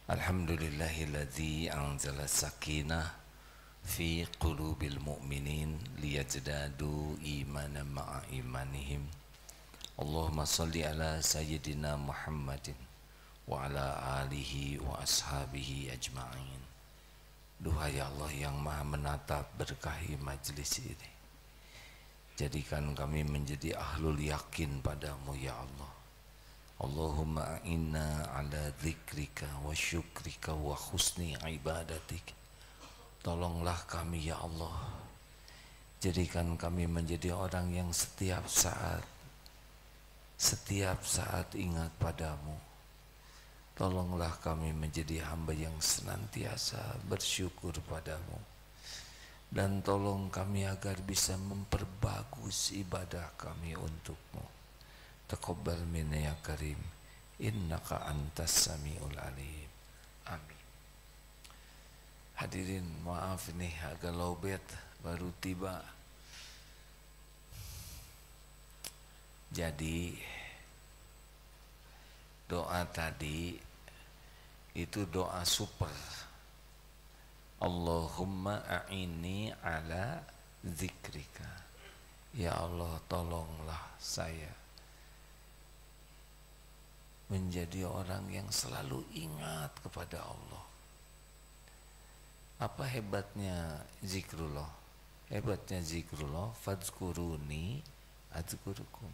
Alhamdulillahilladzi anzala sakinah fi qulubil mu'minin liyazdadu imanan ma'a imanihim. Allahumma salli ala sayyidina Muhammadin wa ala alihi wa ashabihi ajma'in. Duhai Allah yang maha menatap, berkahi majlis ini, jadikan kami menjadi ahlul yakin padamu ya Allah. Allahumma inna ala dzikrika wa syukrika wa husni ibadatik. Tolonglah kami ya Allah, jadikan kami menjadi orang yang setiap saat ingat padamu. Tolonglah kami menjadi hamba yang senantiasa bersyukur padamu, dan tolong kami agar bisa memperbagus ibadah kami untukmu. Taqabbal minna ya karim, innaka antas samiul alim. Amin. Hadirin, maaf nih agak lowbat, baru tiba. Jadi doa tadi itu doa super. Allahumma a'inni ala zikrika. Ya Allah, tolonglah saya menjadi orang yang selalu ingat kepada Allah. Apa hebatnya zikrullah? Hebatnya zikrullah, fadzkuruni adzkurukum.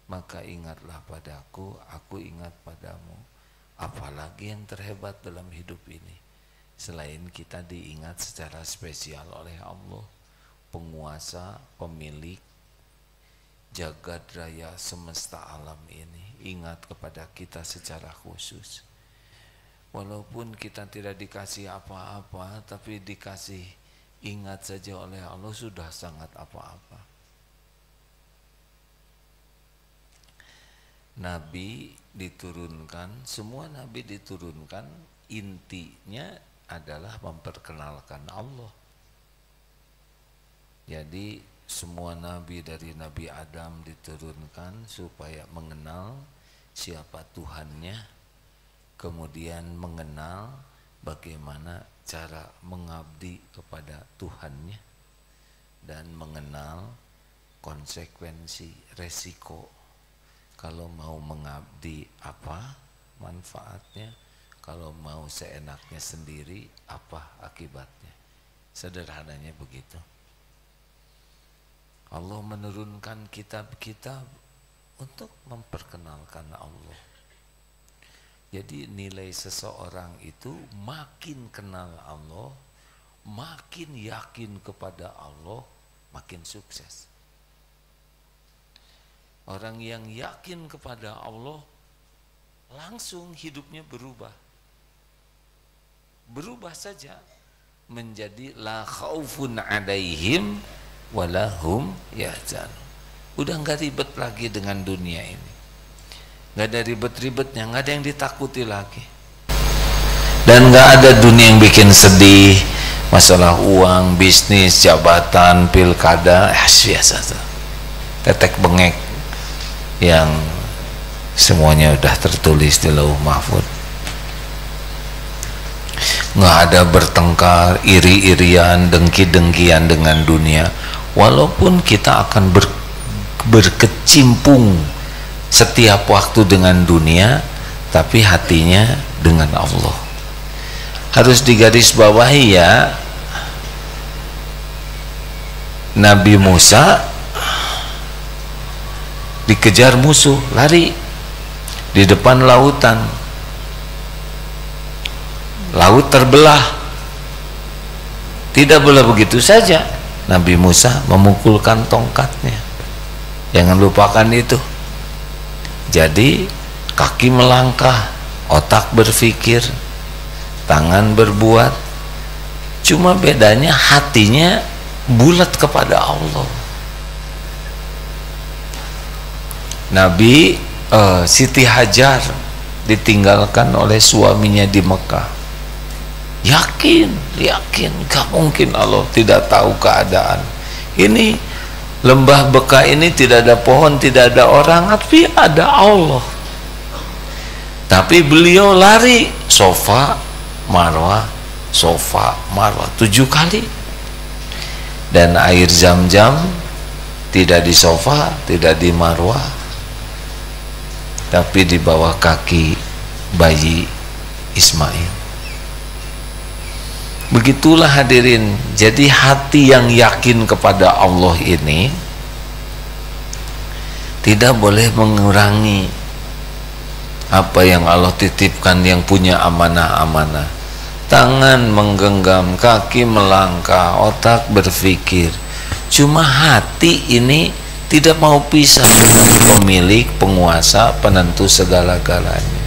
Maka ingatlah padaku, aku ingat padamu. Apalagi yang terhebat dalam hidup ini selain kita diingat secara spesial oleh Allah, penguasa, pemilik jagat raya semesta alam ini, ingat kepada kita secara khusus. Walaupun kita tidak dikasih apa-apa, tapi dikasih ingat saja oleh Allah sudah sangat apa-apa. Nabi diturunkan, semua nabi diturunkan, intinya adalah memperkenalkan Allah. Jadi semua nabi dari Nabi Adam diturunkan supaya mengenal siapa Tuhannya, kemudian mengenal bagaimana cara mengabdi kepada Tuhannya, dan mengenal konsekuensi, resiko kalau mau mengabdi apa manfaatnya, kalau mau seenaknya sendiri apa akibatnya. Sederhananya begitu. Allah menurunkan kitab-kitab untuk memperkenalkan Allah. Jadi nilai seseorang itu makin kenal Allah, makin yakin kepada Allah, makin sukses. Orang yang yakin kepada Allah langsung hidupnya berubah. Berubah saja menjadi la khaufun alaihim walahum yahzan. Udah nggak ribet lagi dengan dunia ini, nggak ada ribet-ribetnya, nggak ada yang ditakuti lagi, dan nggak ada dunia yang bikin sedih. Masalah uang, bisnis, jabatan, pilkada, biasa tuh, tetek bengek yang semuanya udah tertulis di Lauh Mahfuz. Nggak ada bertengkar, iri-irian, dengki-dengkian dengan dunia. Walaupun kita akan berkecimpung setiap waktu dengan dunia, tapi hatinya dengan Allah. Harus digarisbawahi ya, Nabi Musa dikejar musuh, lari di depan lautan, laut terbelah. Tidak boleh begitu saja. Nabi Musa memukulkan tongkatnya. Jangan lupakan itu. Jadi kaki melangkah, otak berpikir, tangan berbuat. Cuma bedanya hatinya bulat kepada Allah. Nabi Siti Hajar ditinggalkan oleh suaminya di Mekah. Yakin, gak mungkin Allah tidak tahu keadaan. Ini lembah Beka ini tidak ada pohon, tidak ada orang, tapi ada Allah. Tapi beliau lari Safa Marwah 7 kali. Dan air Zam-Zam tidak di Safa, tidak di Marwah, tapi di bawah kaki bayi Ismail. Begitulah hadirin. Jadi hati yang yakin kepada Allah ini tidak boleh mengurangi apa yang Allah titipkan, yang punya amanah-amanah. Tangan menggenggam, kaki melangkah, otak berpikir. Cuma hati ini tidak mau pisah dengan pemilik, penguasa, penentu segala-galanya.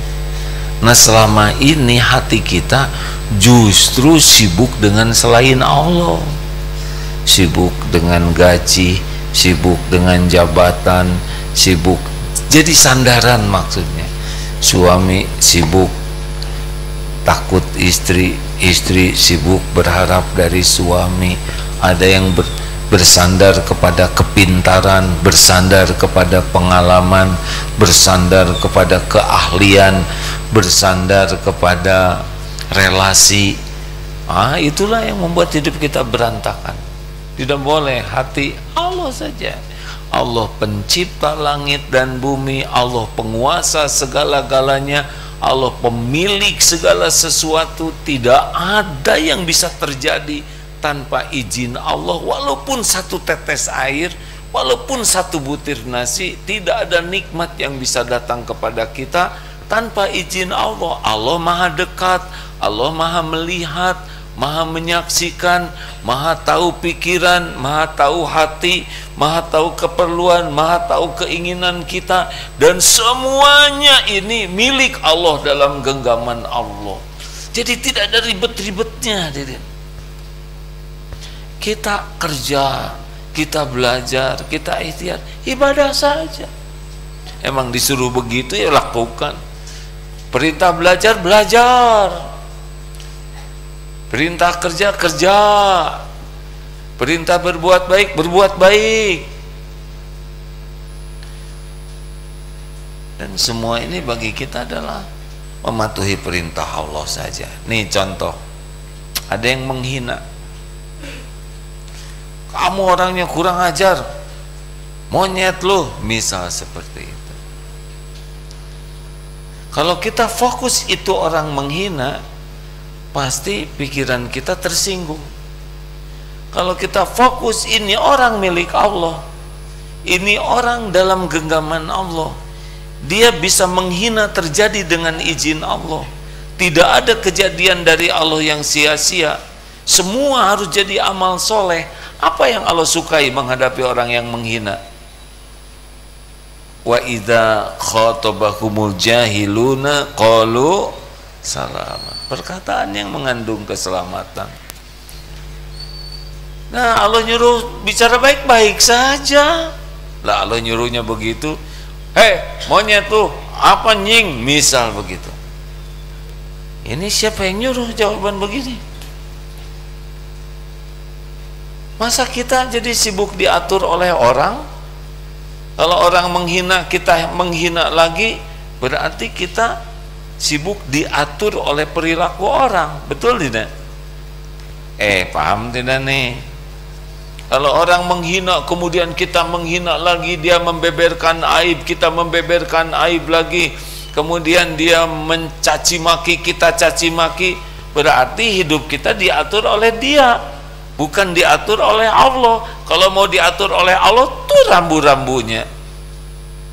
Nah, selama ini hati kita justru sibuk dengan selain Allah, sibuk dengan gaji, sibuk dengan jabatan, sibuk jadi sandaran. Maksudnya suami sibuk takut istri, istri sibuk berharap dari suami. Ada yang bersandar kepada kepintaran, bersandar kepada pengalaman, bersandar kepada keahlian, bersandar kepada relasi. Itulah yang membuat hidup kita berantakan. Tidak boleh. Hati Allah saja. Allah pencipta langit dan bumi, Allah penguasa segala-galanya, Allah pemilik segala sesuatu. Tidak ada yang bisa terjadi tanpa izin Allah. Walaupun satu tetes air, walaupun satu butir nasi, tidak ada nikmat yang bisa datang kepada kita tanpa izin Allah. Allah maha dekat, Allah maha melihat, maha menyaksikan, maha tahu pikiran, maha tahu hati, maha tahu keperluan, maha tahu keinginan kita. Dan semuanya ini milik Allah dalam genggaman Allah. Jadi tidak ada ribet-ribetnya. Kita kerja, kita belajar, kita ikhtiar, ibadah saja. Emang disuruh begitu ya lakukan. Perintah belajar, belajar. Perintah kerja, kerja. Perintah berbuat baik, berbuat baik. Dan semua ini bagi kita adalah mematuhi perintah Allah saja. Nih contoh, ada yang menghina, kamu orangnya kurang ajar, monyet lu, misal seperti itu. Kalau kita fokus itu orang menghina, pasti pikiran kita tersinggung. Kalau kita fokus ini orang milik Allah, ini orang dalam genggaman Allah, dia bisa menghina terjadi dengan izin Allah. Tidak ada kejadian dari Allah yang sia-sia. Semua harus jadi amal soleh. Apa yang Allah sukai menghadapi orang yang menghina? Wa idza khatabahumul jahiluna qalu salama. Perkataan yang mengandung keselamatan. Nah, Allah nyuruh bicara baik-baik saja. Lah Allah nyuruhnya begitu. Hei, monyet tuh, apa nying? Misal begitu. Ini siapa yang nyuruh jawaban begini? Masa kita jadi sibuk diatur oleh orang? Kalau orang menghina, kita menghina lagi, berarti kita sibuk diatur oleh perilaku orang. Betul tidak? Paham tidak nih? Kalau orang menghina, kemudian kita menghina lagi, dia membeberkan aib, kita membeberkan aib lagi, kemudian dia mencaci maki, kita caci maki, berarti hidup kita diatur oleh dia, bukan diatur oleh Allah. Kalau mau diatur oleh Allah tuh rambu-rambunya.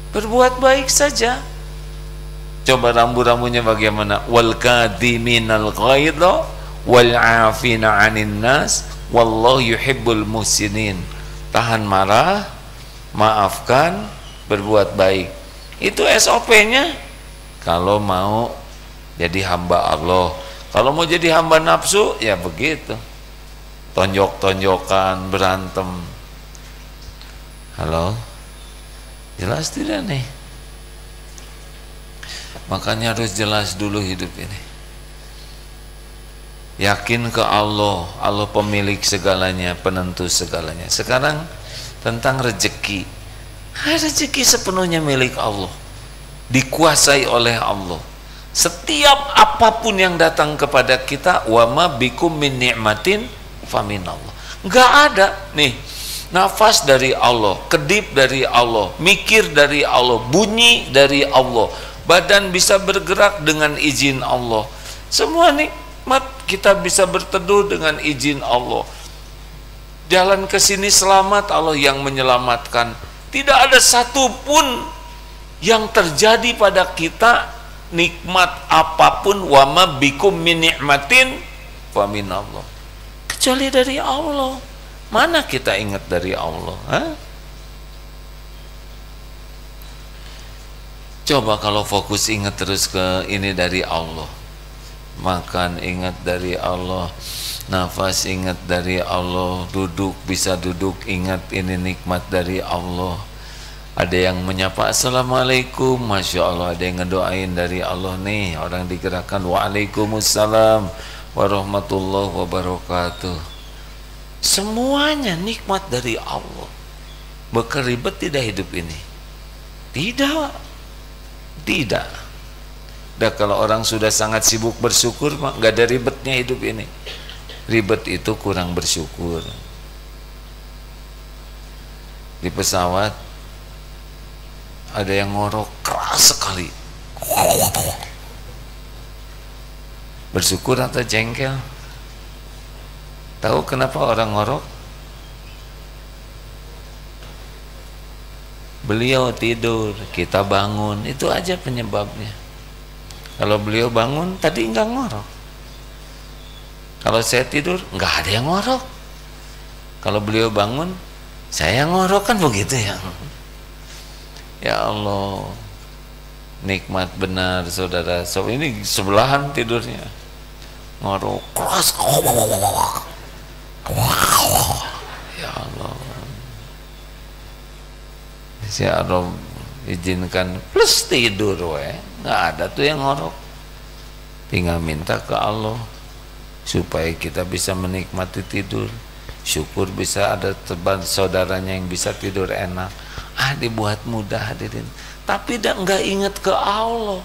Berbuat baik saja. Coba rambu-rambunya bagaimana? Wal kadhiminal ghaidha wal 'afina 'anil nas wallahu yuhibbul muhsinin. Tahan marah, maafkan, berbuat baik. Itu SOP-nya kalau mau jadi hamba Allah. Kalau mau jadi hamba nafsu, ya begitu. Tonjok-tonjokan, berantem. Halo? Jelas tidak nih? Makanya harus jelas dulu hidup ini. Yakin ke Allah, Allah pemilik segalanya, penentu segalanya. Sekarang tentang rezeki. Rezeki sepenuhnya milik Allah, dikuasai oleh Allah. Setiap apapun yang datang kepada kita, wa ma bikum min ni'matin faminallah. Enggak ada nih, nafas dari Allah, kedip dari Allah, mikir dari Allah, bunyi dari Allah, badan bisa bergerak dengan izin Allah. Semua nikmat kita bisa berteduh dengan izin Allah. Jalan ke sini selamat, Allah yang menyelamatkan. Tidak ada satupun yang terjadi pada kita nikmat apapun, wa ma bikum min ni'matin fa minallah, kecuali dari Allah. Mana kita ingat dari Allah? Coba kalau fokus ingat terus ke ini dari Allah. Makan ingat dari Allah, nafas ingat dari Allah, duduk bisa duduk ingat ini nikmat dari Allah. Ada yang menyapa assalamualaikum, masya Allah. Ada yang ngedoain dari Allah nih, orang digerakkan waalaikumsalam warahmatullahi wabarakatuh. Semuanya nikmat dari Allah. Berkeribet tidak hidup ini? Tidak. Dan kalau orang sudah sangat sibuk bersyukur, mah nggak ada ribetnya hidup ini. Ribet itu kurang bersyukur. Di pesawat ada yang ngorok keras sekali. Bersyukur atau jengkel? Tahu kenapa orang ngorok? Beliau tidur, kita bangun, itu aja penyebabnya. Kalau beliau bangun tadi enggak ngorok. Kalau saya tidur enggak ada yang ngorok. Kalau beliau bangun saya ngorok, kan begitu ya. Ya Allah, nikmat benar saudara. So ini sebelahan tidurnya, ngorok keras. Ya Allah, ya Allah, izinkan plus tidur nggak ada tuh yang ngorok. Tinggal minta ke Allah supaya kita bisa menikmati tidur. Syukur bisa ada teman saudaranya yang bisa tidur enak. Dibuat mudah hadirin. Tapi nggak ingat ke Allah.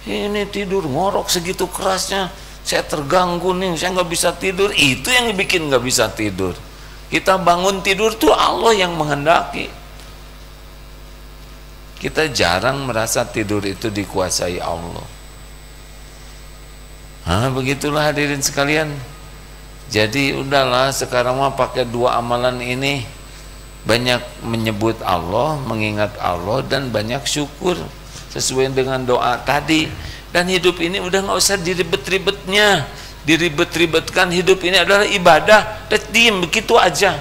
Ini tidur ngorok segitu kerasnya, saya terganggu nih, saya nggak bisa tidur. Itu yang bikin nggak bisa tidur. Kita bangun tidur tuh Allah yang menghendaki. Kita jarang merasa tidur itu dikuasai Allah. Begitulah hadirin sekalian. Jadi udahlah, sekarang mah pakai dua amalan ini, banyak menyebut Allah, mengingat Allah, dan banyak syukur sesuai dengan doa tadi. Dan hidup ini udah nggak usah diribet-ribetkan. Hidup ini adalah ibadah. Diem begitu aja.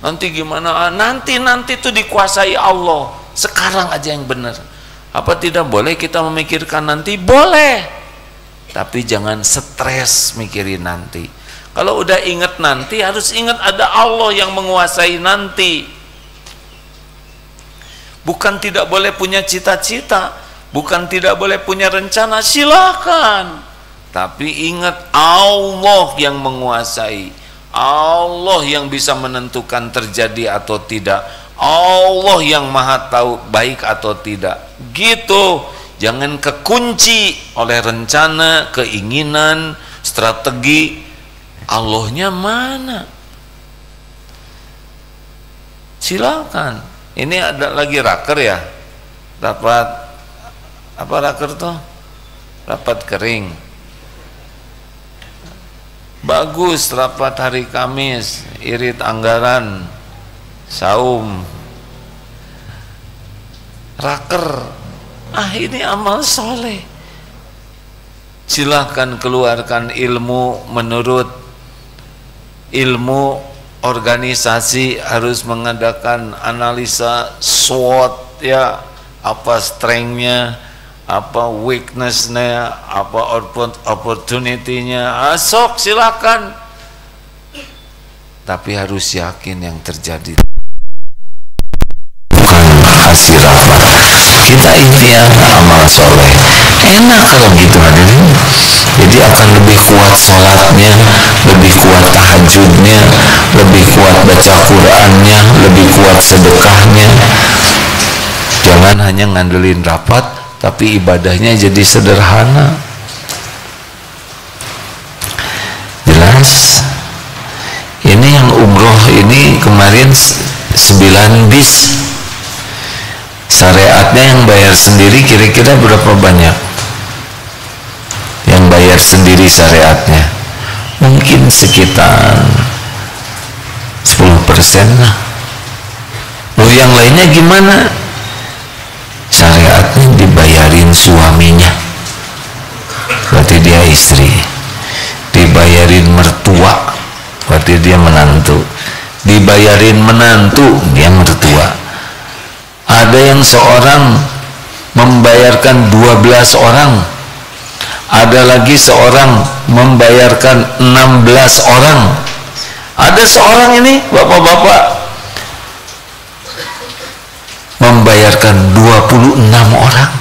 Nanti gimana? Nanti tuh dikuasai Allah. Sekarang aja yang benar. Apa tidak boleh kita memikirkan nanti? Boleh. Tapi jangan stres mikirin nanti. Kalau udah ingat nanti, harus ingat ada Allah yang menguasai nanti. Bukan tidak boleh punya cita-cita, bukan tidak boleh punya rencana, silakan. Tapi ingat Allah yang menguasai, Allah yang bisa menentukan terjadi atau tidak, Allah yang maha tahu baik atau tidak. Gitu. Jangan kekunci oleh rencana, keinginan, strategi. Allahnya mana? Silakan. Ini ada lagi raker ya, dapat apa raker tuh? Rapat kering. Bagus, rapat hari Kamis, irit anggaran, saum, raker. Ini amal soleh. Silahkan keluarkan ilmu menurut ilmu organisasi, harus mengadakan analisa SWOT ya, apa strength-nya, apa weakness-nya, apa opportunity-nya. Sok silakan. Tapi harus yakin yang terjadi hasil rapat. Kita ikhtiar amal soleh. Enak kalau gitu hadirin. Jadi akan lebih kuat sholatnya, lebih kuat tahajudnya, lebih kuat baca Qur'annya, lebih kuat sedekahnya. Jangan hanya ngandelin rapat tapi ibadahnya jadi sederhana. Jelas. Ini yang umroh ini kemarin 9 bis. Syariatnya yang bayar sendiri kira-kira berapa banyak? Yang bayar sendiri syariatnya mungkin sekitar 10% lah. Loh, yang lainnya gimana? Syariatnya dibayarin suaminya, berarti dia istri. Dibayarin mertua, berarti dia menantu. Dibayarin menantu, dia mertua. Ada yang seorang membayarkan 12 orang, ada lagi seorang membayarkan 16 orang. Ada seorang ini bapak-bapak membayarkan 26 orang,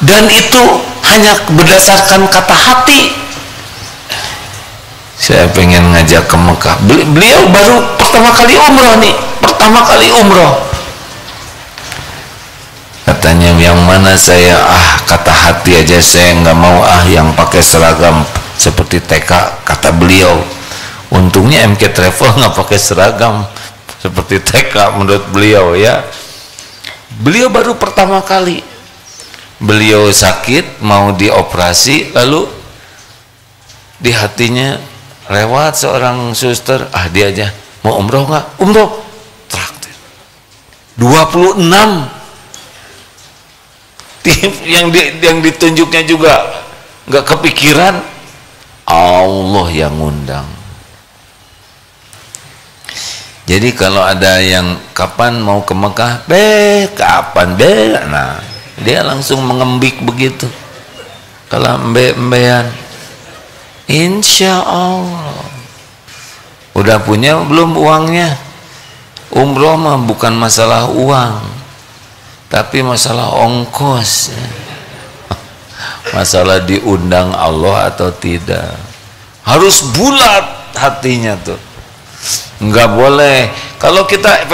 dan itu hanya berdasarkan kata hati. Saya pengen ngajak ke Mekah. Beliau baru pertama kali umroh nih, pertama kali umroh. Katanya, yang mana saya kata hati aja, saya nggak mau yang pakai seragam seperti TK, kata beliau. Untungnya MK Travel nggak pakai seragam seperti TK menurut beliau ya. Beliau baru pertama kali, beliau sakit mau dioperasi, lalu di hatinya lewat seorang suster, dia aja mau umroh nggak? Umroh, traktir 26. yang ditunjuknya juga nggak kepikiran, Allah yang ngundang. Jadi kalau ada yang kapan mau ke Mekah, kapan nah dia langsung mengembik begitu. Kalau embe-embean, insya Allah. Udah punya belum uangnya? Umroh mah bukan masalah uang, tapi masalah ongkos. Masalah diundang Allah atau tidak. Harus bulat hatinya tuh. Enggak boleh. Kalau kita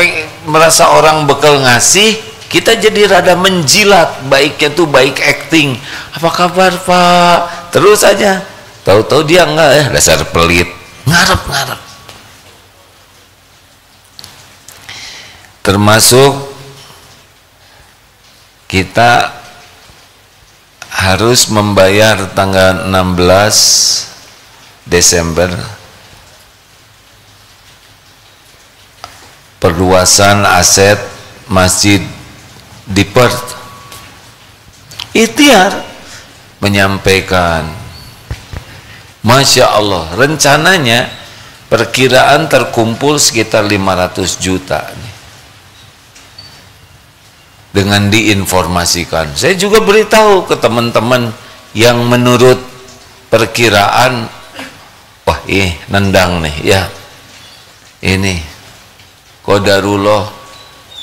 merasa orang bekal ngasih, kita jadi rada menjilat. Baiknya tuh baik acting. Apa kabar Pak? Terus aja. Tahu-tahu dia enggak, dasar pelit, ngarep-ngarep. Termasuk kita harus membayar tanggal 16 Desember perluasan aset masjid di Perth. Ikhtiar menyampaikan, Masya Allah, rencananya perkiraan terkumpul sekitar 500 juta nih. Dengan diinformasikan, saya juga beritahu ke teman-teman yang menurut perkiraan, wah nendang nih ya, ini qadarullah,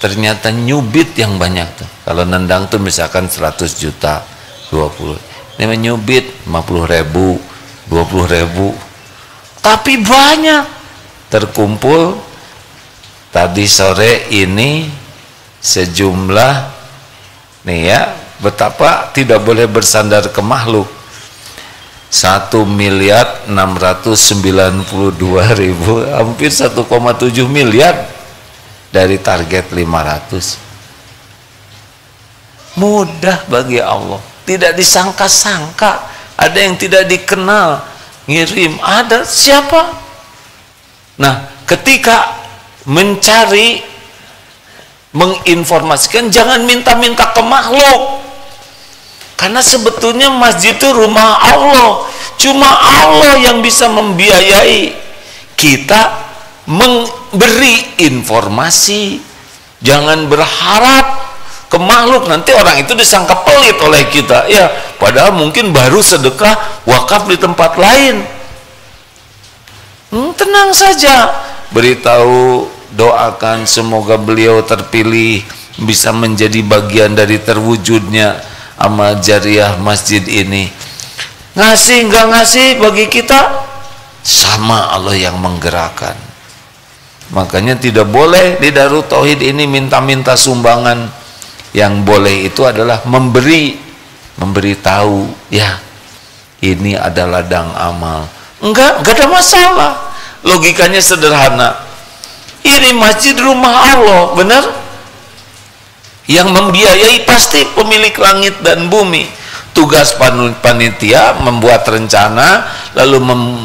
ternyata nyubit yang banyak tuh. Kalau nendang tuh misalkan 100 juta 20, ini nyubit 50 ribu 20 ribu, tapi banyak terkumpul tadi sore ini sejumlah nih ya, betapa tidak boleh bersandar ke makhluk. 1.692.000, hampir 1,7 miliar dari target 500. Mudah bagi Allah, tidak disangka-sangka. Ada yang tidak dikenal ngirim, ada siapa? Nah, ketika mencari, menginformasikan, jangan minta-minta ke makhluk, karena sebetulnya masjid itu rumah Allah. Cuma Allah yang bisa membiayai. Kita memberi informasi, jangan berharap ke makhluk, nanti orang itu disangka pelit oleh kita ya, padahal mungkin baru sedekah wakaf di tempat lain. Tenang saja, beritahu, doakan semoga beliau terpilih, bisa menjadi bagian dari terwujudnya amal jariah masjid ini. Ngasih nggak ngasih bagi kita sama Allah yang menggerakkan. Makanya tidak boleh di Darut Tauhid ini minta-minta sumbangan. Yang boleh itu adalah memberitahu, ya ini adalah ladang amal. Enggak ada masalah. Logikanya sederhana. Ini masjid rumah Allah, benar? Yang membiayai pasti pemilik langit dan bumi. Tugas panitia membuat rencana, lalu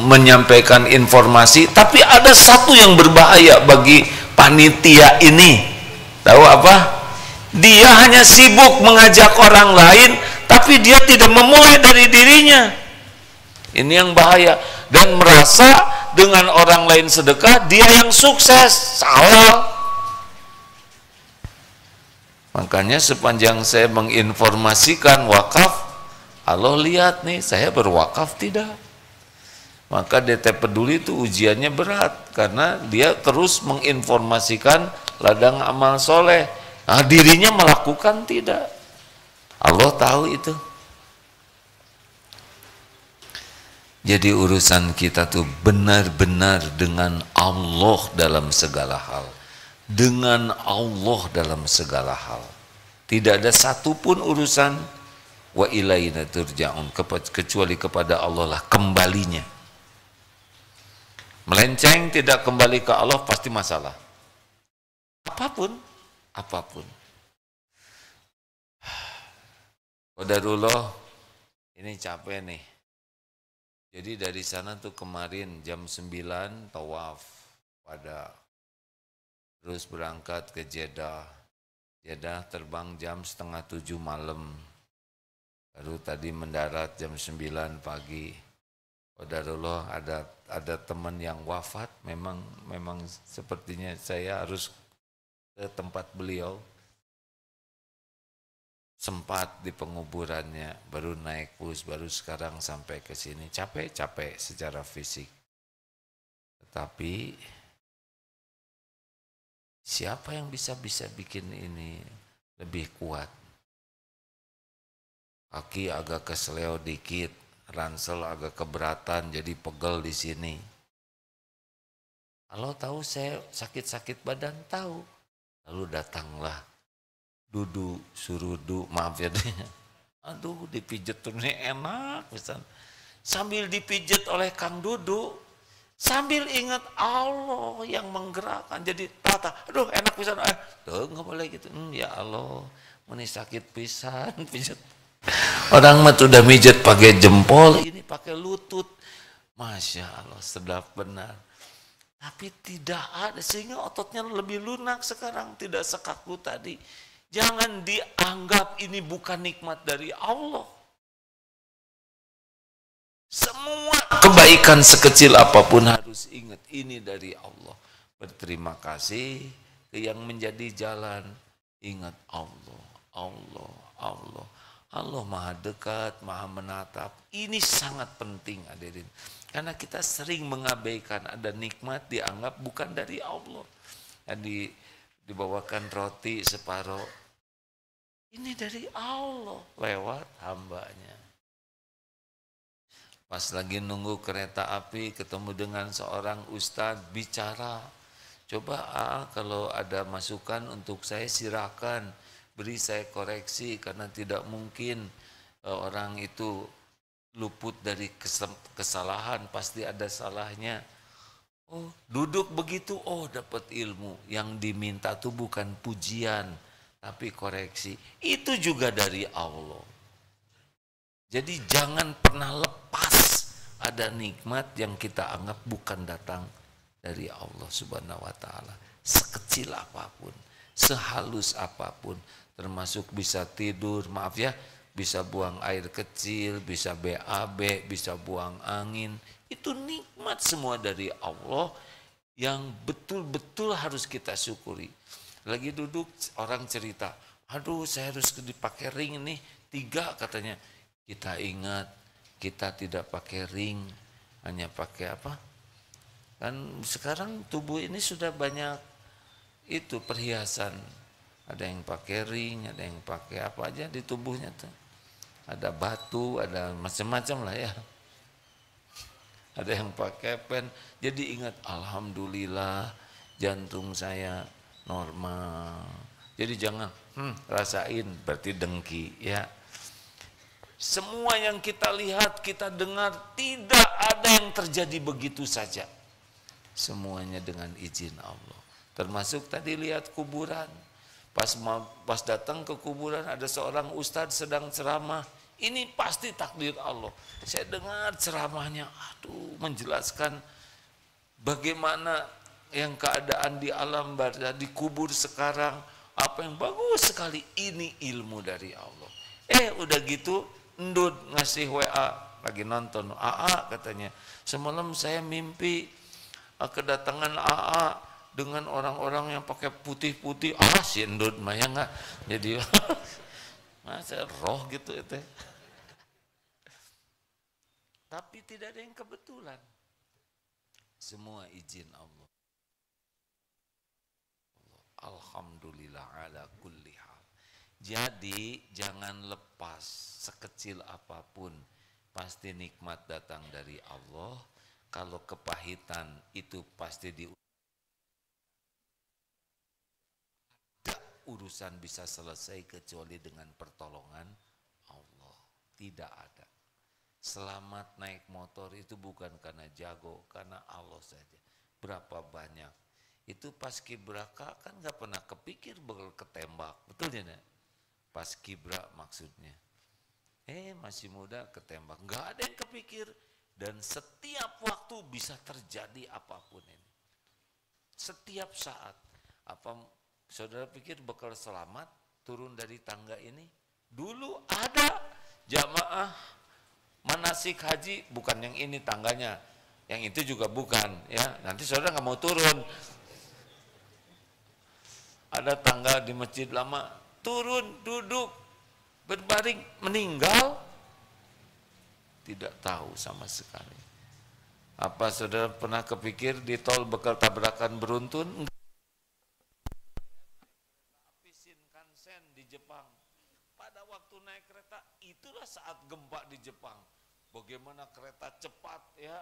menyampaikan informasi. Tapi ada satu yang berbahaya bagi panitia ini. Tahu apa? Dia hanya sibuk mengajak orang lain, tapi dia tidak memulai dari dirinya. Ini yang bahaya. Dan merasa dengan orang lain sedekah, dia yang sukses. Salah. Makanya sepanjang saya menginformasikan wakaf, Allah lihat nih, saya berwakaf tidak. Maka DT Peduli itu ujiannya berat, karena dia terus menginformasikan ladang amal soleh. Nah, dirinya melakukan tidak. Allah tahu itu. Jadi urusan kita tuh benar-benar dengan Allah dalam segala hal. Dengan Allah dalam segala hal. Tidak ada satupun urusan wa ilaina turja'un, kecuali kepada Allah lah kembalinya. Melenceng tidak kembali ke Allah pasti masalah. Apapun. Qadarullah, ini capek nih. Jadi dari sana tuh kemarin jam 9 tawaf pada, terus berangkat ke Jeddah. Jeddah terbang jam 6:30 malam. Baru tadi mendarat jam 9 pagi. Qadarullah ada teman yang wafat, memang sepertinya saya harus ke tempat beliau. Sempat di penguburannya, baru naik bus, baru sekarang sampai ke sini. Capek secara fisik. Tetapi siapa yang bisa bikin ini lebih kuat? Kaki agak kesleo dikit, ransel agak keberatan, jadi pegel di sini. Kalau tahu saya sakit-sakit badan, tahu. Lalu datanglah suruh maaf ya deh. Aduh, dipijet tuh ini enak pisan. Sambil dipijet oleh Kang Dudu, sambil ingat Allah yang menggerakkan. Jadi tata, aduh enak pisan. Tuh nggak boleh gitu. Ya Allah, meni sakit pisan pijet. Orang mah udah mijet pakai jempol, ini pakai lutut. Masya Allah, sedap benar. Tapi tidak ada, sehingga ototnya lebih lunak sekarang, tidak sekaku tadi. Jangan dianggap ini bukan nikmat dari Allah. Semua kebaikan sekecil apapun harus ingat ini dari Allah. Berterima kasih ke yang menjadi jalan. Ingat Allah, Allah, Allah. Allah maha dekat, maha menatap. Ini sangat penting hadirin. Karena kita sering mengabaikan ada nikmat dianggap bukan dari Allah. Dibawakan roti separuh, ini dari Allah lewat hambanya. Pas lagi nunggu kereta api ketemu dengan seorang ustadz bicara, coba kalau ada masukan untuk saya silakan, beri saya koreksi, karena tidak mungkin orang itu luput dari kesalahan, pasti ada salahnya. Oh, duduk begitu, oh dapat ilmu. Yang diminta tuh bukan pujian, tapi koreksi. Itu juga dari Allah. Jadi jangan pernah lepas ada nikmat yang kita anggap bukan datang dari Allah Subhanahu wa taala. Sekecil apapun, sehalus apapun, termasuk bisa tidur, maaf ya, bisa buang air kecil, bisa BAB, bisa buang angin. Itu nikmat semua dari Allah yang betul-betul harus kita syukuri. Lagi duduk orang cerita, aduh saya harus dipakai ring nih, 3 katanya. Kita ingat, kita tidak pakai ring, hanya pakai apa? Kan sekarang tubuh ini sudah banyak itu perhiasan. Ada yang pakai ring, ada yang pakai apa aja di tubuhnya tuh. Ada batu, ada macam-macam lah ya. Ada yang pakai pen. Jadi ingat, alhamdulillah jantung saya normal. Jadi jangan rasain, berarti dengki ya. Semua yang kita lihat, kita dengar, tidak ada yang terjadi begitu saja. Semuanya dengan izin Allah. Termasuk tadi lihat kuburan. Pas datang ke kuburan ada seorang ustadz sedang ceramah. Ini pasti takdir Allah. Saya dengar ceramahnya, aduh, menjelaskan bagaimana yang keadaan di alam barzah, di kubur sekarang, apa yang bagus sekali. Ini ilmu dari Allah. Udah gitu, Ndud ngasih WA, lagi nonton AA katanya. Semalam saya mimpi kedatangan AA dengan orang-orang yang pakai putih-putih. Si Ndud mah ya enggak. Jadi masa roh gitu itu. Tapi tidak ada yang kebetulan. Semua izin Allah. Alhamdulillah ala kulli hal. Jadi jangan lepas sekecil apapun. Pasti nikmat datang dari Allah. Kalau kepahitan itu pasti urusan bisa selesai kecuali dengan pertolongan Allah. Tidak ada. Selamat naik motor itu bukan karena jago, karena Allah saja. Berapa banyak. Itu paskibraka kan gak pernah kepikir bakal ketembak. Betul ya? Paskibra maksudnya. Masih muda ketembak. Gak ada yang kepikir. Dan setiap waktu bisa terjadi apapun ini. Setiap saat. Apa saudara pikir bakal selamat turun dari tangga ini? Dulu ada jamaah manasik haji, bukan yang ini tangganya, yang itu juga bukan ya. Nanti saudara nggak mau turun. Ada tangga di masjid lama, turun, duduk, berbaring, meninggal, tidak tahu sama sekali. Apa saudara pernah kepikir di tol bakal tabrakan beruntun? Shinkansen di Jepang. Pada waktu naik kereta, itulah saat gempa di Jepang. Bagaimana kereta cepat ya,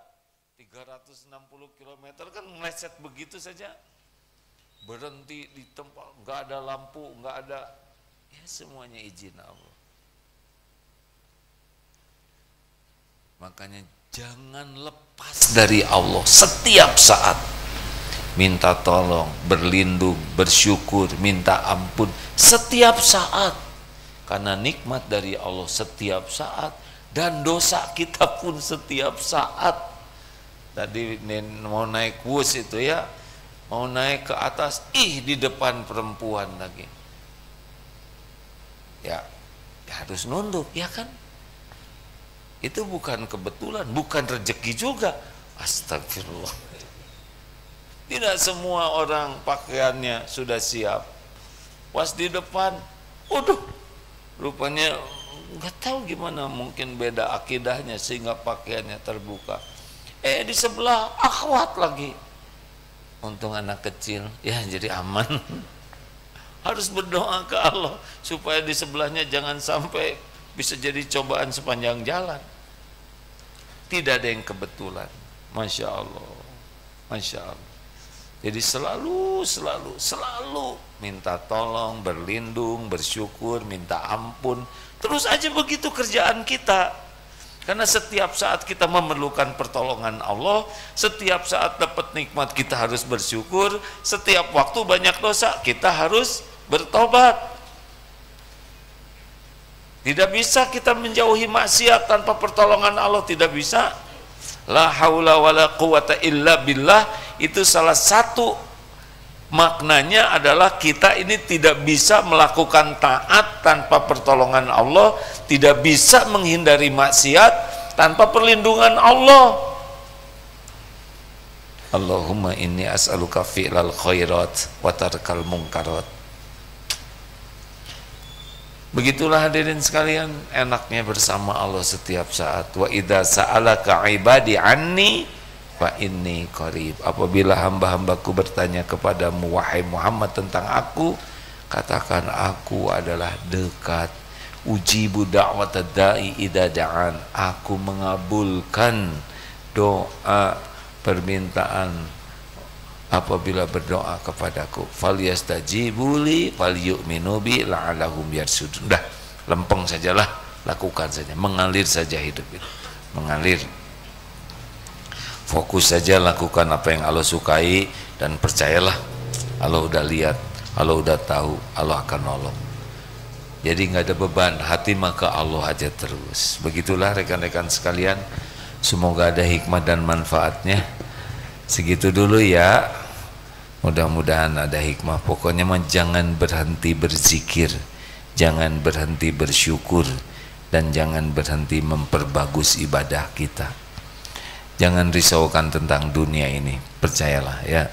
360 km kan meleset begitu saja. Berhenti di tempat, nggak ada lampu, nggak ada, ya semuanya izin Allah. Makanya jangan lepas dari Allah setiap saat. Minta tolong, berlindung, bersyukur, minta ampun setiap saat. Karena nikmat dari Allah setiap saat dan dosa kita pun setiap saat. Tadi mau naik bus itu ya, mau naik ke atas, di depan perempuan lagi. Ya harus nunduk, ya kan? Itu bukan kebetulan, bukan rezeki juga. Astagfirullah. Tidak semua orang pakaiannya sudah siap. Pas di depan, waduh, rupanya nggak tahu gimana, mungkin beda akidahnya sehingga pakaiannya terbuka. Di sebelah akhwat lagi. Untung anak kecil, ya jadi aman. Harus berdoa ke Allah supaya di sebelahnya jangan sampai bisa jadi cobaan sepanjang jalan. Tidak ada yang kebetulan. Masya Allah, Masya Allah. Jadi selalu minta tolong, berlindung, bersyukur, minta ampun. Terus aja begitu kerjaan kita. Karena setiap saat kita memerlukan pertolongan Allah, setiap saat dapat nikmat kita harus bersyukur, setiap waktu banyak dosa kita harus bertobat. Tidak bisa kita menjauhi maksiat tanpa pertolongan Allah, tidak bisa. La haula wala quwata illa billah, itu salah satu maknanya adalah kita ini tidak bisa melakukan taat tanpa pertolongan Allah, tidak bisa menghindari maksiat tanpa perlindungan Allah. Allahumma inni as'aluka fi'lal khairat wa tarkal munkarat. Begitulah hadirin sekalian, enaknya bersama Allah setiap saat. Wa idza sa'alaka ibadi anni fa inni qarib. Apabila hamba-hambaku bertanya kepadamu wahai Muhammad tentang aku, katakan aku adalah dekat. Ujibu da'watad da'i idza da'an. Aku mengabulkan doa permintaan apabila berdoa kepadaku, falyastajibu li falyu'minu bi la'allahum yarsudun. Udah, lempeng sajalah, lakukan saja, mengalir saja hidup itu, mengalir. Fokus saja, lakukan apa yang Allah sukai, dan percayalah Allah udah lihat, Allah udah tahu, Allah akan nolong. Jadi nggak ada beban hati, maka Allah aja terus. Begitulah rekan-rekan sekalian, semoga ada hikmah dan manfaatnya. Segitu dulu ya, mudah-mudahan ada hikmah. Pokoknya mah jangan berhenti berzikir, jangan berhenti bersyukur, dan jangan berhenti memperbagus ibadah kita. Jangan risaukan tentang dunia ini, percayalah ya,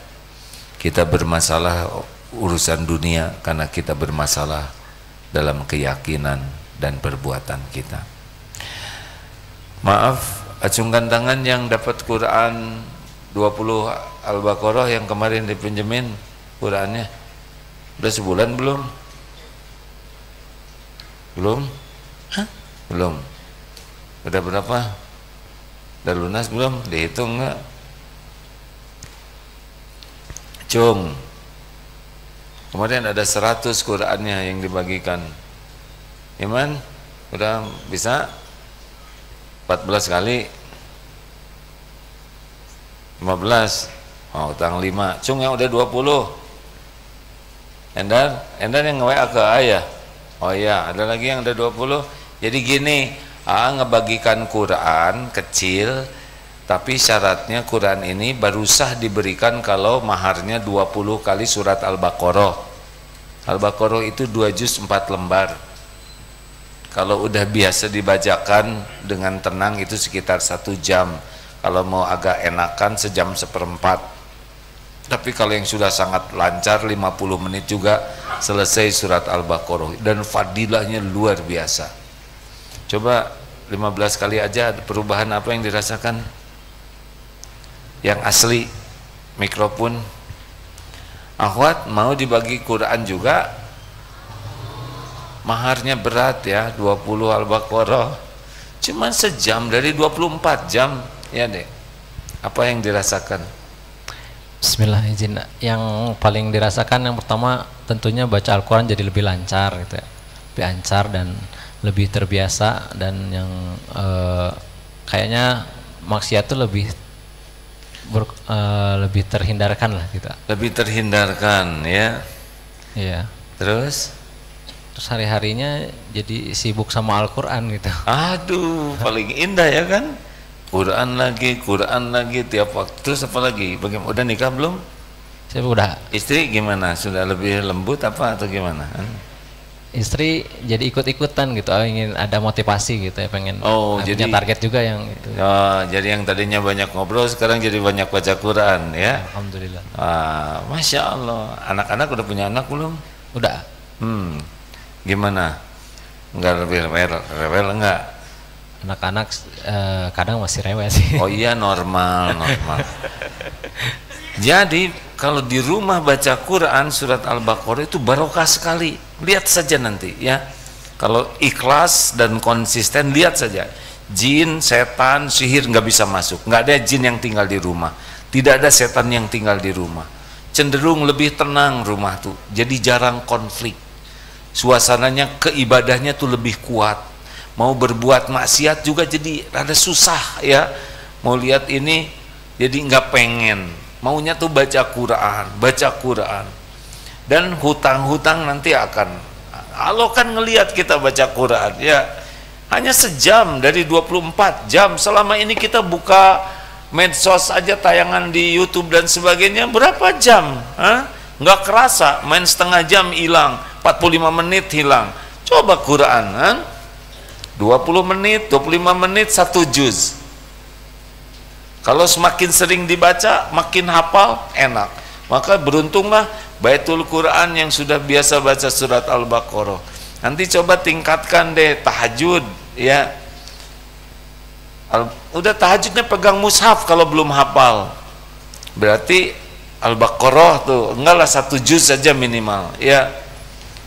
kita bermasalah urusan dunia karena kita bermasalah dalam keyakinan dan perbuatan kita. Maaf, acungkan tangan yang dapat Quran 20 Al-Baqarah yang kemarin dipinjemin Qurannya. Udah sebulan belum? Belum? Hah? Belum. Udah berapa? Udah lunas belum? Dihitung nggak? Cung, kemarin ada 100 Qurannya yang dibagikan. Iman, udah bisa? 14 kali 15. Oh, utang 5. Cung yang udah 20. Endar yang nge-WA ke ayah. Oh iya, ada lagi yang udah 20. Jadi gini, ngebagikan Quran kecil, tapi syaratnya Quran ini baru sah diberikan kalau maharnya 20 kali surat Al-Baqarah. Al-Baqarah itu 2 juz 4 lembar. Kalau udah biasa dibacakan dengan tenang itu sekitar 1 jam. Kalau mau agak enakan sejam seperempat. Tapi kalau yang sudah sangat lancar 50 menit juga selesai surat Al-Baqarah, dan fadilahnya luar biasa. Coba 15 kali aja, perubahan apa yang dirasakan? Yang asli, mikrofon. Akhwat mau dibagi Quran juga, maharnya berat ya, 20 Al-Baqarah. Cuman sejam dari 24 jam, ya deh. Apa yang dirasakan? Bismillah, izin. Yang paling dirasakan yang pertama tentunya baca Al-Quran jadi lebih lancar gitu ya. Lebih lancar dan lebih terbiasa, dan yang kayaknya maksiat tuh lebih terhindarkan lah gitu. Lebih terhindarkan ya. Iya. Terus hari-harinya jadi sibuk sama Al-Quran gitu. Aduh, paling indah ya kan? Quran lagi tiap waktu. Terus apa lagi? Bagaimana? Udah nikah belum? Saya udah. Istri gimana? Sudah lebih lembut apa atau gimana? Istri jadi ikut-ikutan gitu, ingin ada motivasi gitu ya, pengen jadi punya target juga yang itu. Jadi yang tadinya banyak ngobrol sekarang jadi banyak baca Quran ya. Alhamdulillah. Masya Allah. Anak-anak udah punya anak belum? Udah. Gimana? Enggak lebih rewel enggak? Anak-anak kadang masih rewel sih. Oh iya, normal. Jadi kalau di rumah baca Quran surat Al-Baqarah itu barokah sekali. Lihat saja nanti ya. Kalau ikhlas dan konsisten, lihat saja. Jin, setan, sihir nggak bisa masuk. Nggak ada jin yang tinggal di rumah. Tidak ada setan yang tinggal di rumah. Cenderung lebih tenang rumah tuh. Jadi jarang konflik. Suasananya, keibadahnya tuh lebih kuat. Mau berbuat maksiat juga jadi rada susah ya. Mau lihat ini jadi nggak pengen. Maunya tuh baca Quran. Dan hutang-hutang nanti akan, Allah kan ngelihat kita baca Quran ya. Hanya sejam dari 24 jam. Selama ini kita buka medsos aja, tayangan di YouTube dan sebagainya, berapa jam? Nggak kerasa, main setengah jam hilang, 45 menit hilang. Coba Quran 20 menit, 25 menit 1 juz. Kalau semakin sering dibaca, makin hafal, enak. Maka beruntunglah Baitul Quran yang sudah biasa baca surat Al-Baqarah. Nanti coba tingkatkan deh tahajud ya. Udah tahajudnya pegang mushaf kalau belum hafal. Berarti Al-Baqarah tuh enggaklah 1 juz saja minimal ya.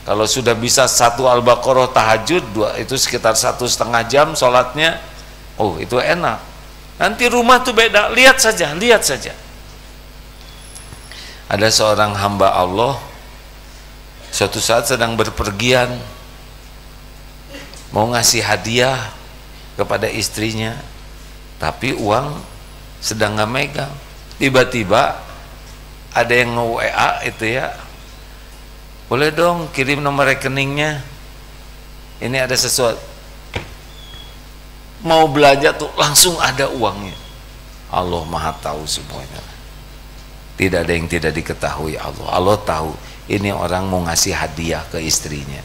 Kalau sudah bisa 1 Al-Baqarah tahajud, 2 itu sekitar 1,5 jam sholatnya. Oh, itu enak. Nanti rumah tuh beda, lihat saja. Ada seorang hamba Allah suatu saat sedang berpergian, mau ngasih hadiah kepada istrinya, tapi uang sedang nggak megang. Tiba-tiba ada yang nge-WA itu ya, boleh dong kirim nomor rekeningnya, ini ada sesuatu. Mau belanja tuh langsung ada uangnya. Allah maha tahu semuanya, tidak ada yang tidak diketahui Allah. Allah tahu ini orang mau ngasih hadiah ke istrinya,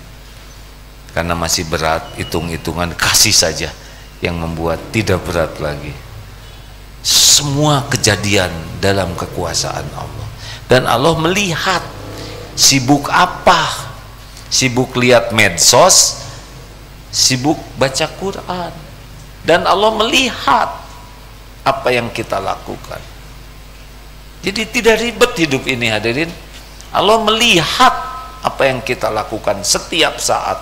karena masih berat, hitung-hitungan kasih saja, yang membuat tidak berat lagi. Semua kejadian dalam kekuasaan Allah, dan Allah melihat sibuk apa, sibuk lihat medsos, sibuk baca Quran, dan Allah melihat apa yang kita lakukan. Jadi tidak ribet hidup ini hadirin. Allah melihat apa yang kita lakukan setiap saat.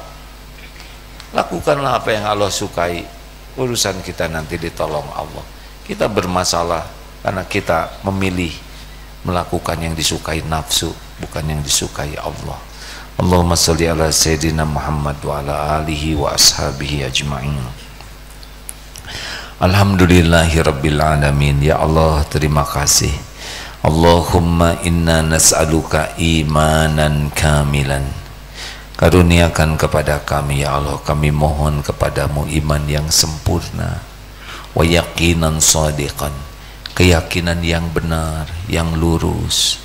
Lakukanlah apa yang Allah sukai, urusan kita nanti ditolong Allah. Kita bermasalah karena kita memilih melakukan yang disukai nafsu, bukan yang disukai Allah. Allahumma sholli ala sayyidina Muhammad wa ala alihi wa ashabihi ajma'in. Alhamdulillahi rabbil alamin. Ya Allah, terima kasih. Allahumma inna nas'aluka imanan kamilan. Karuniakan kepada kami ya Allah, kami mohon kepadamu iman yang sempurna, wa yaqinan shadiqan, keyakinan yang benar, yang lurus,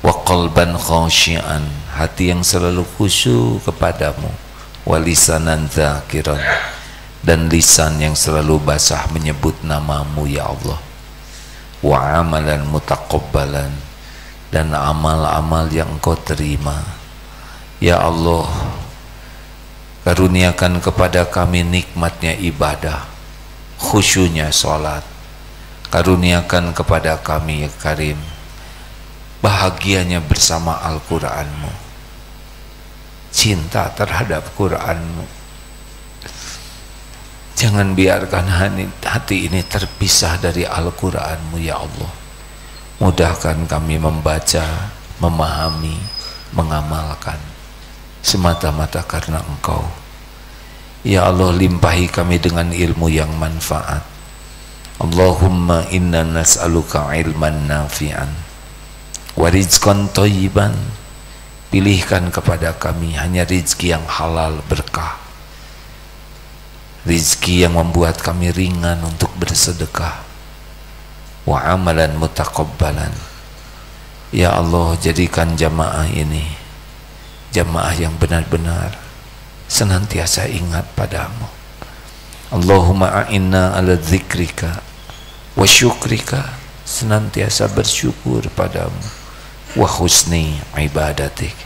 wa qalban khasyian, hati yang selalu khusyuk kepadamu, wa lisanan dzakiran, dan lisan yang selalu basah menyebut namamu ya Allah, wa amalan mutaqabbalan, dan amal-amal yang engkau terima ya Allah. Karuniakan kepada kami nikmatnya ibadah, khusyunya sholat. Karuniakan kepada kami ya Karim bahagianya bersama Al-Quranmu, cinta terhadap Quranmu. Jangan biarkan hati ini terpisah dari Al-Quranmu ya Allah. Mudahkan kami membaca, memahami, mengamalkan semata-mata karena Engkau ya Allah. Limpahi kami dengan ilmu yang manfaat. Allahumma inna nas'aluka ilman nafi'an wa rizqan thayyiban. Pilihkan kepada kami hanya rizki yang halal berkah, rizki yang membuat kami ringan untuk bersedekah, wa amalan mutaqabbalan. Ya Allah, jadikan jamaah ini jamaah yang benar-benar senantiasa ingat padamu. Allahumma a'inna ala dzikrika wa syukrika, senantiasa bersyukur padamu, wa husni ibadatik.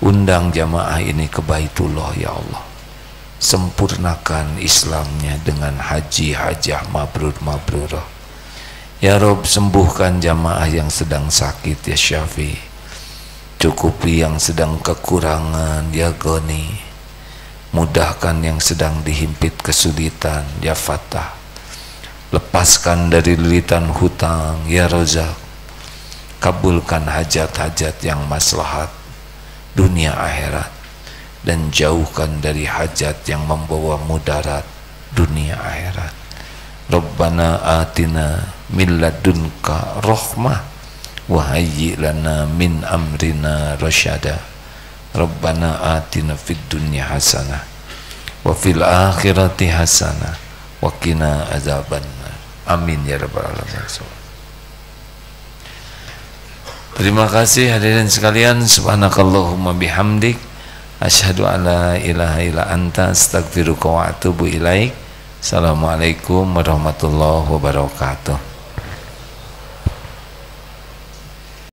Undang jamaah ini ke Baitullah ya Allah. Sempurnakan Islamnya dengan haji hajah mabrur-mabrurah ya Rob. Sembuhkan jamaah yang sedang sakit ya Syafi. Cukupi yang sedang kekurangan ya Goni. Mudahkan yang sedang dihimpit kesulitan ya Fatah. Lepaskan dari lilitan hutang ya Rozak. Kabulkan hajat-hajat yang maslahat dunia akhirat, dan jauhkan dari hajat yang membawa mudarat dunia akhirat. Rabbana atina min ladunka rahmah wa hayyi lana min amrina rasyada. Rabbana atina fid dunya hasanah wa fil akhirati hasanah wa qina azabannar. Amin ya rabbal alamin. Terima kasih hadirin sekalian. Subhanakallahumma bihamdik asyhadu an la ilaha illa anta astaghfiruka wa atubu ilaik. Assalamualaikum warahmatullahi wabarakatuh.